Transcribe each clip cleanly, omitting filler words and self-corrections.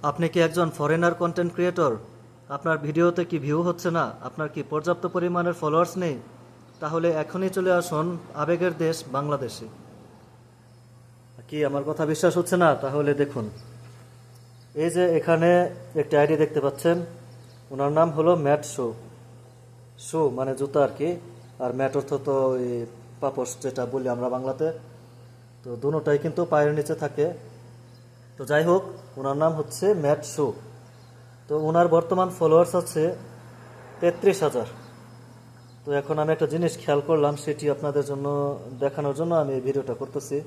আপনি কি একজন ফরেনার কন্টেন্ট ক্রিয়েটর? আপনার ভিডিওতে কি ভিউ হচ্ছে না? আপনার কি পর্যাপ্ত পরিমাণের ফলোয়ার্স নেই? তাহলে এখনই চলে আসুন আবেগের দেশ বাংলাদেশে। কি আমার কথা বিশ্বাস হচ্ছে না? তাহলে দেখুন, এই যে এখানে একটা আইডি দেখতে পাচ্ছেন, ওনার নাম হলো ম্যাট শো। শো মানে জুতা আর কি, আর ম্যাট অর্থ তো ওই পাপোশ যেটা বলি আমরা বাংলাতে। তো দুটোটাই কিন্তু পায়ের নিচে থাকে। তো যাই হোক, ওনার নাম হচ্ছে ম্যাট শো। তো ওনার বর্তমান ফলোয়ার্স আছে 33,000। তো এখন আমি একটা জিনিস খেয়াল করলাম, সেটি আপনাদের জন্য দেখানোর জন্য আমি এই ভিডিওটা করতেছি।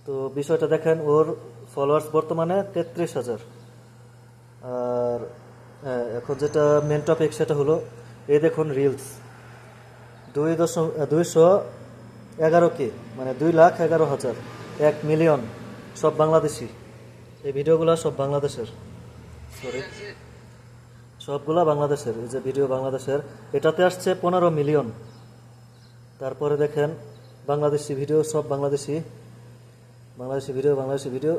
তো বিষয়টা দেখেন, ওর ফলোয়ার্স বর্তমানে 33,000। আর এখন যেটা মেন টপিক সেটা হলো, এই দেখুন রিলস 211K, মানে 2,11,000, 1 মিলিয়ন, সব বাংলাদেশি। এই ভিডিওগুলো সব বাংলাদেশের, সরি, সবগুলা বাংলাদেশের। এই যে ভিডিও বাংলাদেশের, এটাতে আসছে 15 মিলিয়ন। তারপরে দেখেন বাংলাদেশি ভিডিও, সব বাংলাদেশি, বাংলাদেশি ভিডিও, বাংলাদেশি ভিডিও।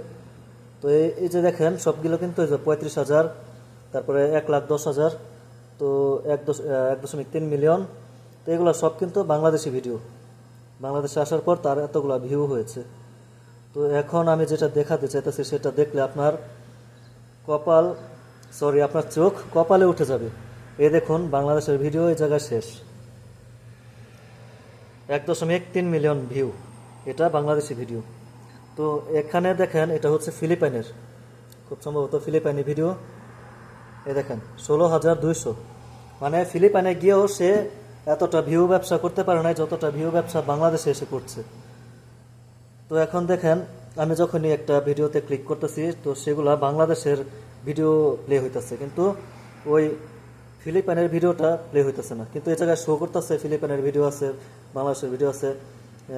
তো এই যে দেখেন সবগুলো কিন্তু এই যে 35,000, তারপরে 1,10,000, তো 1.3 মিলিয়ন। তো এগুলো সব কিন্তু বাংলাদেশি ভিডিও। বাংলাদেশে আসার পর তার এতগুলো ভিউ হয়েছে। তো এখন আমি যেটা দেখাতে চাইতেছি সেটা দেখলে আপনার কপাল, সরি, আপনার চোখ কপালে উঠে যাবে। এই দেখুন বাংলাদেশের ভিডিও এই জায়গায় শেষ, 1.3 মিলিয়ন ভিউ, এটা বাংলাদেশি ভিডিও। তো এখানে দেখেন এটা হচ্ছে ফিলিপাইনের, খুব সম্ভবত ফিলিপাইনি ভিডিও। এই দেখেন 16,200, মানে ফিলিপাইনে গিয়েও সে এতটা ভিউ ব্যবসা করতে পারে না যতটা ভিউ ব্যবসা বাংলাদেশে এসে করছে। তো এখন দেখেন আমি যখনই একটা ভিডিওতে ক্লিক করতেছি, তো সেগুলা বাংলাদেশের ভিডিও প্লে হইতেছে, কিন্তু ওই ফিলিপাইনের ভিডিওটা প্লে হইতেছে না। কিন্তু এই জায়গায় শো করতেছে ফিলিপাইনের ভিডিও আছে, বাংলাদেশের ভিডিও আছে।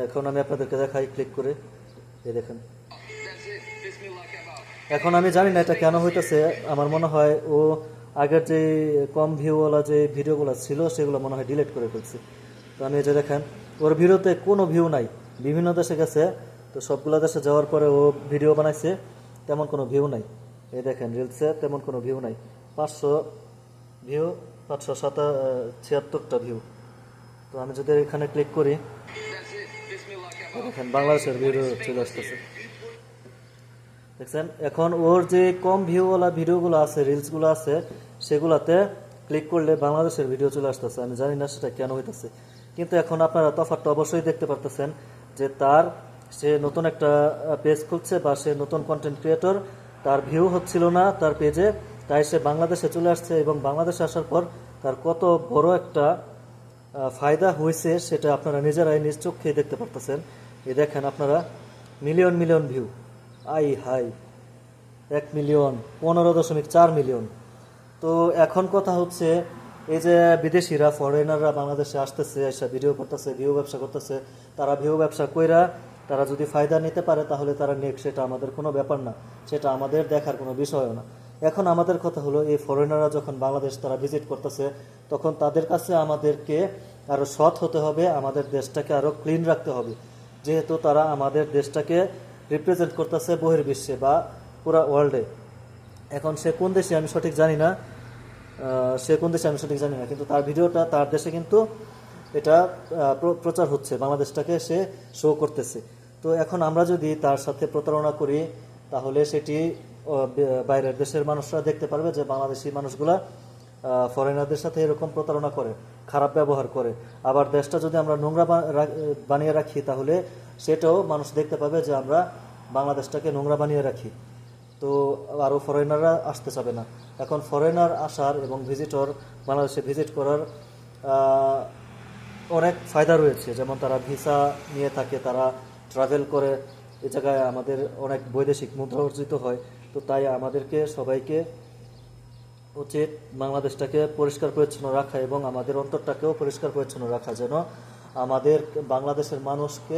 এখন আমি আপনাদেরকে দেখাই ক্লিক করে, এই দেখেন। এখন আমি জানি না এটা কেন হইতেছে, আমার মনে হয় ও আগের যে কম ভিউওয়ালা যে ভিডিওগুলো ছিল সেগুলো মনে হয় ডিলিট করে ফেলছে। তো আমি এই যে দেখেন ওর ভিডিওতে কোনো ভিউ নাই, বিভিন্ন দেশে গেছে, তো সবগুলো দেশে যাওয়ার পরে ও ভিডিও বানাইছে, তেমন কোনো ভিউ নাই। এই দেখেন রিলসে তেমন কোনো ভিউ নাই, 500 ভিউ, 576টা ভিউ। তো আমি যদি এখানে ক্লিক করি, দেখেন বাংলাদেশের ভিডিও চলে আসতেছে, দেখছেন। এখন ওর যে কম ভিউওয়ালা ভিডিওগুলো আছে, রিলসগুলো আছে, সেগুলাতে ক্লিক করলে বাংলাদেশের ভিডিও চলে আসতেছে। আমি জানি না সেটা কেন হইতেছে, কিন্তু এখন আপনারা তফাৎটা অবশ্যই দেখতে পারতেছেন যে সে নতুন একটা পেজ খুলছে বা সে নতুন কন্টেন্ট ক্রিয়েটর, তার ভিউ হচ্ছিল না তার পেজে, তাই সে বাংলাদেশে চলে আসছে। এবং বাংলাদেশে আসার পর তার কত বড় একটা ফায়দা হয়েছে সেটা আপনারা নিজেরাই নিজ চোখে দেখতে পারতেছেন। এই দেখেন আপনারা, মিলিয়ন মিলিয়ন ভিউ, আই হাই, 1 মিলিয়ন, 15.4 মিলিয়ন। তো এখন কথা হচ্ছে, এই যে বিদেশিরা, ফরেনাররা বাংলাদেশে আসতেছে, এসে ভিডিও করতেছে, ভিউ ব্যবসা করতেছে, তারা ভিউ ব্যবসা কইরা তারা যদি ফায়দা নিতে পারে তাহলে তারা নেক, সেটা আমাদের কোনো ব্যাপার না, সেটা আমাদের দেখার কোনো বিষয়ও না। এখন আমাদের কথা হলো, এই ফরেনাররা যখন বাংলাদেশ তারা ভিজিট করতেছে, তখন তাদের কাছে আমাদেরকে আরও সৎ হতে হবে, আমাদের দেশটাকে আরও ক্লিন রাখতে হবে, যেহেতু তারা আমাদের দেশটাকে রিপ্রেজেন্ট করতেছে বহির্বিশ্বে বা পুরা ওয়ার্ল্ডে। এখন সে কোন দেশে আমি সঠিক জানি না, কিন্তু তার ভিডিওটা তার দেশে কিন্তু এটা প্রচার হচ্ছে, বাংলাদেশটাকে সে শো করতেছে। তো এখন আমরা যদি তার সাথে প্রতারণা করি, তাহলে সেটি বাইরের দেশের মানুষরা দেখতে পারবে যে বাংলাদেশি মানুষগুলা ফরেনারদের সাথে এরকম প্রতারণা করে, খারাপ ব্যবহার করে। আবার দেশটা যদি আমরা নোংরা বানিয়ে রাখি, তাহলে সেটাও মানুষ দেখতে পাবে যে আমরা বাংলাদেশটাকে নোংরা বানিয়ে রাখি। তো আরও ফরেনাররা আসতে চাবে না। এখন ফরেনার আসার এবং বাংলাদেশে ভিজিট করার অনেক ফায়দা রয়েছে, যেমন তারা ভিসা নিয়ে থাকে, তারা ট্রাভেল করে, এ জায়গায় আমাদের অনেক বৈদেশিক মুদ্রা অর্জিত হয়। তো তাই আমাদেরকে সবাইকে উচিত বাংলাদেশটাকে পরিষ্কার পরিচ্ছন্ন রাখা এবং আমাদের অন্তরটাকেও পরিষ্কার পরিচ্ছন্ন রাখা, যেন আমাদের বাংলাদেশের মানুষকে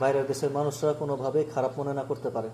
বাইরের দেশের মানুষরা কোনোভাবেই খারাপ মনে না করতে পারে।